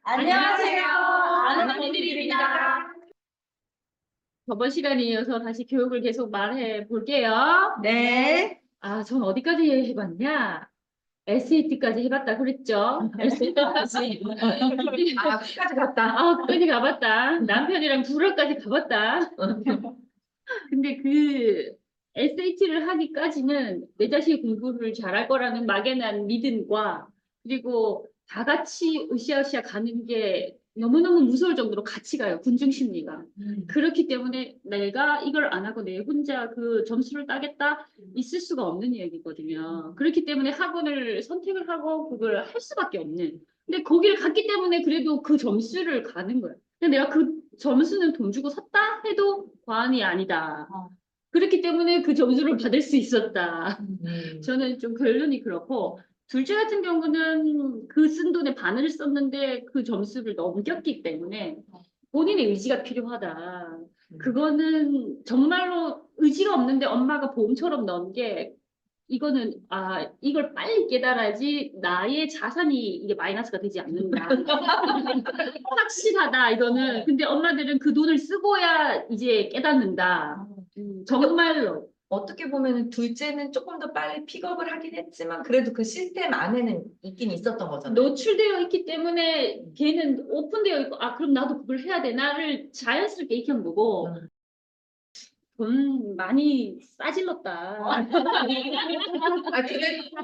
안녕하세요. 아는 아는 언니들입니다. 저번 시간에 이어서 다시 교육을 계속 말해 볼게요. 네. 전 어디까지 해봤냐? SAT까지 해봤다 그랬죠? SAT까지. 끝까지 갔다. 끝까지 가봤다. 남편이랑 불어까지 가봤다. 근데 그 SAT를 하기까지는 내 자신이 공부를 잘할 거라는 막연한 믿음과 그리고 다 같이 으쌰으쌰 가는 게 너무너무 무서울 정도로 같이 가요. 군중 심리가. 그렇기 때문에 내가 이걸 안 하고 내 혼자 그 점수를 따겠다 있을 수가 없는 이야기거든요. 그렇기 때문에 학원을 선택을 하고 그걸 할 수밖에 없는. 근데 거기를 갔기 때문에 그래도 그 점수를 가는 거예요. 근데 내가 그 점수는 돈 주고 샀다 해도 과언이 아니다. 그렇기 때문에 그 점수를 받을 수 있었다. 저는 좀 결론이 그렇고, 둘째 같은 경우는 그 쓴 돈의 반을 썼는데 그 점수를 넘겼기 때문에 본인의 의지가 필요하다. 그거는 정말로 의지가 없는데 엄마가 보험처럼 넣은 게 이거는 이걸 빨리 깨달아야지 나의 자산이 이게 마이너스가 되지 않는다. 확실하다 이거는. 근데 엄마들은 그 돈을 쓰고야 이제 깨닫는다. 정말로. 어떻게 보면 둘째는 조금 더 빨리 픽업을 하긴 했지만 그래도 그 시스템 안에는 있긴 있었던 거잖아요. 노출되어 있기 때문에 걔는 오픈되어 있고 그럼 나도 그걸 해야 돼. 나를 자연스럽게 익힌 거고 돈 많이 싸질렀다.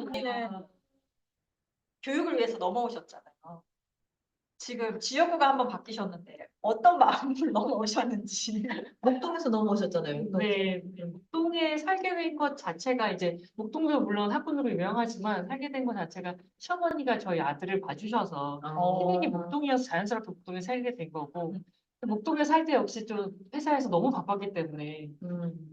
우리는 교육을 위해서 넘어오셨잖아요. 지금 지역구가 한번 바뀌셨는데 어떤 마음으로 넘어오셨는지. 목동에서 넘어오셨잖아요. 네, 목동에 살게 된 것 자체가 이제 목동도 물론 학군으로 유명하지만 살게 된 것 자체가 시어머니가 저희 아들을 봐주셔서 태민이 목동이어서 자연스럽게 목동에 살게 된 거고 목동에 살 때 역시 좀 회사에서 너무 바빴기 때문에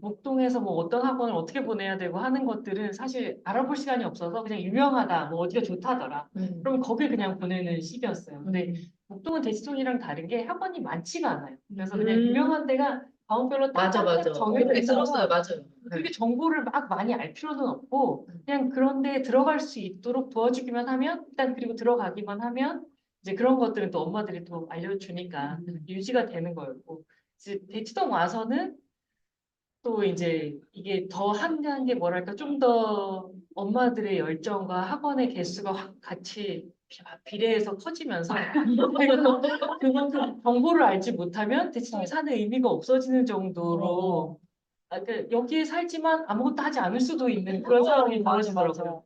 목동에서 뭐 어떤 학원을 어떻게 보내야 되고 하는 것들은 사실 알아볼 시간이 없어서 그냥 유명하다, 뭐 어디가 좋다더라. 그럼 거길 그냥 보내는 시기였어요. 근데 목동은 대치동이랑 다른 게 학원이 많지가 않아요. 그래서 그냥 유명한 데가 과목별로 맞아. 정해져 그렇게 있어서 들었어요. 맞아요. 그렇게 정보를 막 많이 알 필요는 없고 그냥 그런 데 들어갈 수 있도록 도와주기만 하면 일단 그리고 들어가기만 하면 이제 그런 것들은 또 엄마들이 또 알려주니까 유지가 되는 거였고 이제 대치동 와서는 또 이제 이게 더 한가한 게 뭐랄까 좀 더 엄마들의 열정과 학원의 개수가 확 같이 비례해서 커지면서 그만큼 정보를 알지 못하면 대치동에 사는 의미가 없어지는 정도로 여기에 살지만 아무것도 하지 않을 수도 있는 그런 상황이 벌어지더라고요.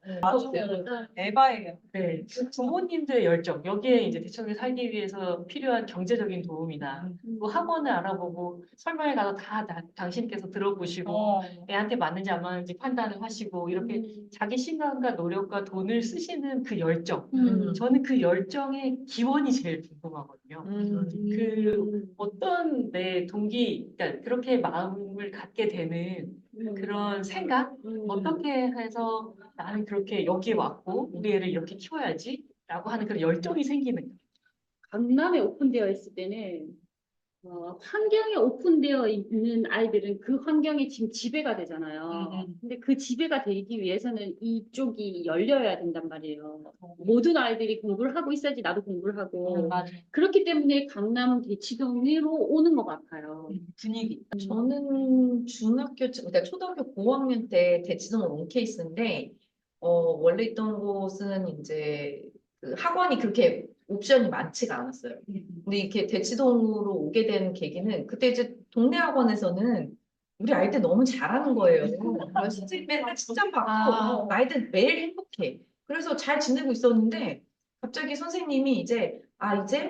에바예요. 네, 부모님들의 열정, 여기에 이제 대청에 살기 위해서 필요한 경제적인 도움이나 뭐 학원을 알아보고 설명회 가서 다 당신께서 들어보시고 애한테 맞는지 안 맞는지 판단을 하시고 이렇게 자기 시간과 노력과 돈을 쓰시는 그 열정, 저는 그 열정의 기원이 제일 궁금하거든요. 그 어떤 내 동기, 그러니까 그렇게 마음을 갖게 되는 그런 생각, 어떻게 해서 나는 그렇게 여기에 왔고 우리 애를 이렇게 키워야지 라고 하는 그런 열정이 생기는 거예요. 강남에 오픈되어 있을 때는 환경에 오픈되어 있는 아이들은 그 환경에 지금 지배가 되잖아요. 근데 그 지배가 되기 위해서는 이쪽이 열려야 된단 말이에요. 모든 아이들이 공부를 하고 있어야지 나도 공부를 하고. 맞아. 그렇기 때문에 강남 대치동으로 오는 것 같아요. 분위기. 저는 그러니까 초등학교 고학년 때 대치동을 온 케이스인데, 원래 있던 곳은 이제 그 학원이 그렇게 옵션이 많지가 않았어요. 근데 이렇게 대치동으로 오게 된 계기는 그때 이제 동네 학원에서는 우리 아이들 너무 잘하는 거예요. 진짜 맨날 칭찬받고 아이들 매일 행복해. 그래서 잘 지내고 있었는데 갑자기 선생님이 이제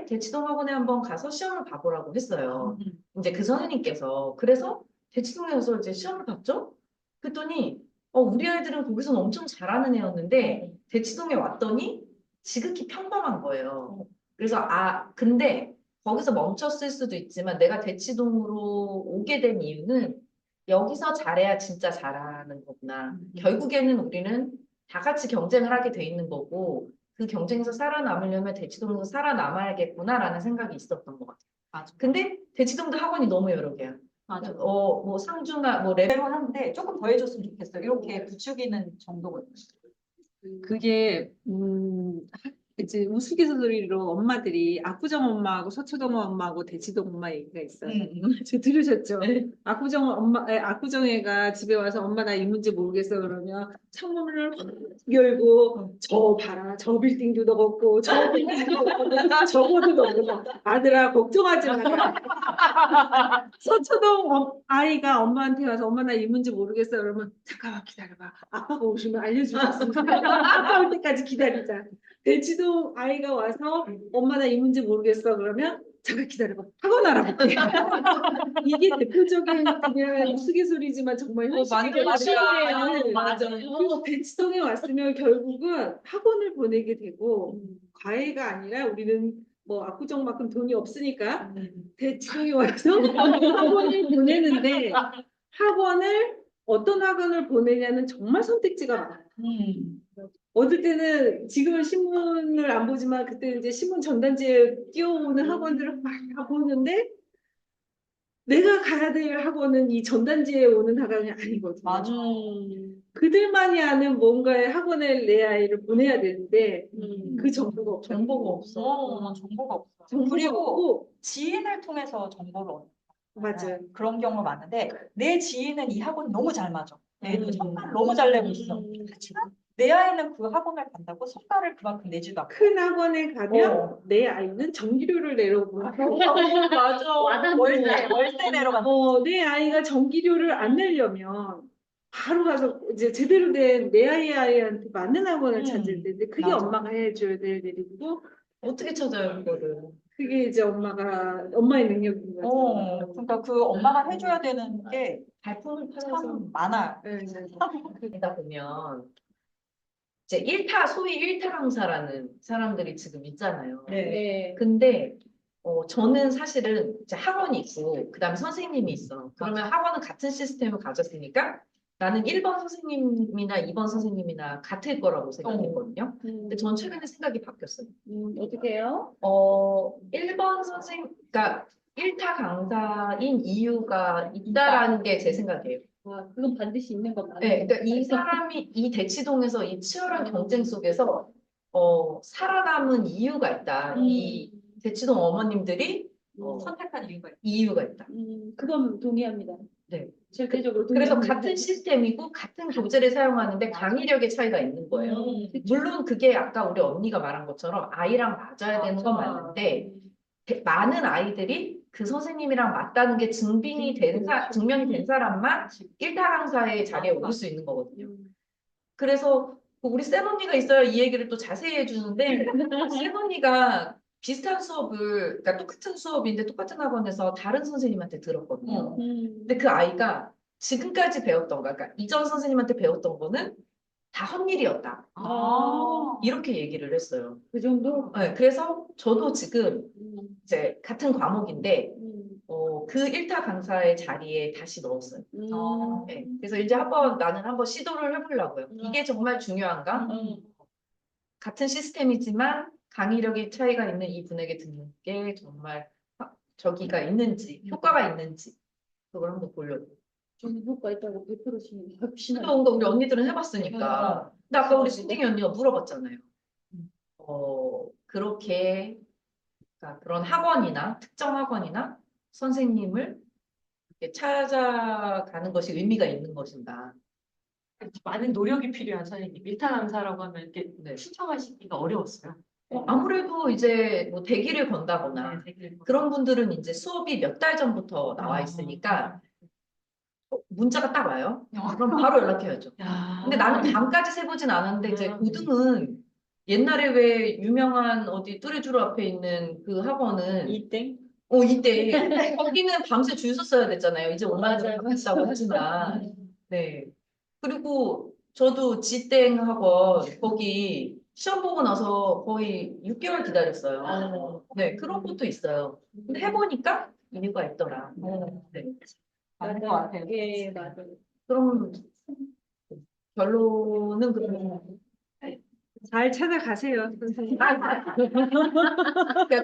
대치동 학원에 한번 가서 시험을 봐보라고 했어요. 이제 그 선생님께서 그래서 대치동에 가서 이제 시험을 봤죠. 그랬더니 우리 아이들은 거기서는 엄청 잘하는 애였는데 대치동에 왔더니 지극히 평범한 거예요. 그래서 근데 거기서 멈췄을 수도 있지만 내가 대치동으로 오게 된 이유는 여기서 잘해야 진짜 잘하는 거구나. 결국에는 우리는 다 같이 경쟁을 하게 돼 있는 거고 그 경쟁에서 살아남으려면 대치동에서 살아남아야겠구나라는 생각이 있었던 것 같아요. 맞아. 근데 대치동도 학원이 너무 여러 개야. 맞아. 뭐 상주나 뭐 레벨 대로 하는데 조금 더 해줬으면 좋겠어요. 이렇게 부추기는 정도거든요. 그게 이제 우스갯소리로 엄마들이 압구정 엄마하고 서초동 엄마하고 대치동 엄마 얘기가 있어요. 저 들으셨죠? 네. 압구정 엄마, 압구정 애가 집에 와서 엄마 나 이 문제 모르겠어 그러면 창문을 확 열고 저 봐라 저 빌딩도 넣었고 저 빌딩도 넣었고 저거도 넣었고 아들아 걱정하지 마라. 서초동 아이가 엄마한테 와서 엄마 나 이 문제 모르겠어 그러면 잠깐만 기다려봐 아빠가 오시면 알려주겠습니다. 아빠 올 때까지 기다리자. 대치동 아이가 와서 엄마 나 이 문제 모르겠어 그러면 잠깐 기다려봐 학원 알아볼게. 이게 대표적인 그냥 우스갯소리지만 정말 맞는 현실이에요. 맞아요. 그리고 대치동에 왔으면 결국은 학원을 보내게 되고 과외가 아니라 우리는 뭐 압구정만큼 돈이 없으니까 대치동에 와서 학원을 보내는데 학원을 어떤 학원을 보내냐는 정말 선택지가 많아요. 어떨 때는 지금은 신문을 안 보지만 그때 이제 신문 전단지에 띄워오는 학원들을 막 보는데 내가 가야 될 학원은 이 전단지에 오는 학원이 아니거든요. 맞아. 그들만이 아는 뭔가의 학원에 내 아이를 보내야 되는데 그 정보가 없어. 정보가 없어. 정보가 없어. 정보가 그리고 없고 지인을 통해서 정보를 얻는 맞아요. 그런 경우가 많은데 내 지인은 이 학원 너무 잘 맞아. 애도 음. 정말 너무 잘 내고 있어. 하지만 내 아이는 그 학원을 간다고 성과를 그만큼 내지도 않고. 큰 학원에 가면 내 아이는 전기료를 내려고 맞아. 와닿는 월세 내려간다. 내 아이가 전기료를 안 내려면 바로 가서 이제 제대로 된 내 아이한테 맞는 학원을 찾을 텐데 그게 맞아. 엄마가 해줘야 될 일이고 어떻게 찾아요, 그거를? 그게 이제 엄마의 능력인 거죠. 그러니까 그 엄마가 해줘야 되는 게 발품을 팔아서 참 많아요. 네, 네. 하다 보면 이제 소위 일타 강사라는 사람들이 지금 있잖아요. 네. 근데 저는 사실은 이제 학원이 있고 그다음에 선생님이 있어. 그러면 학원은 같은 시스템을 가졌으니까 나는 1번 선생님이나 2번 선생님이나 같을 거라고 생각했거든요. 근데 전 최근에 생각이 바뀌었어요. 어떻게 해요? 1번 그러니까 1타 강사인 이유가 있다라는 게 제 생각이에요. 그건 반드시 있는 것 같아요. 네, 그러니까 이 사람이 이 대치동에서 이 치열한 경쟁 속에서 살아남은 이유가 있다. 이 대치동 어머님들이 선택한 이유가 있어. 이유가 있다. 그건 동의합니다. 네. 절대적으로 그래서 동의합니다. 같은 시스템이고 같은 교재를 사용하는데 강의력의 차이가 있는 거예요. 물론 그게 아까 우리 언니가 말한 것처럼 아이랑 맞아야 되는 건 맞는데 많은 아이들이 그 선생님이랑 맞다는 게 증명이 된 사람만 1타 강사의 자리에 오를 수 있는 거거든요. 그래서 우리 쌤 언니가 있어야 이 얘기를 또 자세히 해주는데 쌤 언니가 비슷한 수업을 그러니까 똑같은 수업인데 똑같은 학원에서 다른 선생님한테 들었거든요. 근데 그 아이가 지금까지 배웠던 거, 그러니까 이전 선생님한테 배웠던 거는 다 헛일이었다. 이렇게 얘기를 했어요. 그 정도? 네, 그래서 저도 지금 이제 같은 과목인데 그 1타 강사의 자리에 다시 넣었어요. 네, 그래서 이제 나는 한번 시도를 해보려고요. 이게 정말 중요한가? 같은 시스템이지만 강의력의 차이가 있는 이 분에게 듣는 게 정말 저기가 있는지, 효과가 있는지 그걸 한번 보려고. 좀 효과 있다고 100%씩 또 확신하는 뭔가 우리 언니들은 해봤으니까. 근데 아까 우리 순딩이 언니가 물어봤잖아요. 그렇게 그러니까 그런 학원이나 특정 학원이나 선생님을 이렇게 찾아가는 것이 의미가 있는 것인가. 많은 노력이 필요한 선생님. 일타 강사라고 하면 이렇게 신청하시기가 어려웠어요. 아무래도 이제 뭐 대기를 건다거나 그런 분들은 이제 수업이 몇 달 전부터 나와 있으니까 문자가 딱 와요. 그럼 바로 연락해야죠. 근데 나는 밤까지 세보진 않았는데 이제 고등은 옛날에 왜 유명한 어디 뚜레쥬르 앞에 있는 그 학원은 이땡? 이때 거기는 밤새 줄 섰어야 됐잖아요. 이제 온라인으로 맞아요. 바뀌었다고 하지만 네. 그리고 저도 지땡 학원 거기 시험 보고 나서 거의 6개월 기다렸어요. 네, 그런 것도 있어요. 근데 해보니까 이유가 있더라. 네. 맞는 것 같아요. 예, 맞아요. 그럼 결론은 그러면 잘 찾아가세요 선생님. 그러니까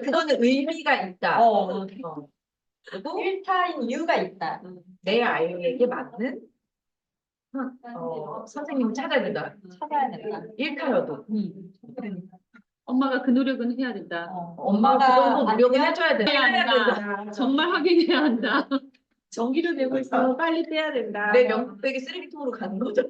그거는 의미가 있다. 그리고 일타인 이유가 있다. 내 아이에게 맞는 선생님을 찾아야 된다. 찾아야 된다. 일타여도. 엄마가 그 노력은 해야 된다. 엄마가 그 정도 안 노력은 되면 해줘야 돼. 해야 한다. 정말 하긴 해야 한다. 전기료 내고 있으면 빨리 떼야 된다. 내 명백이 쓰레기통으로 가는 거죠.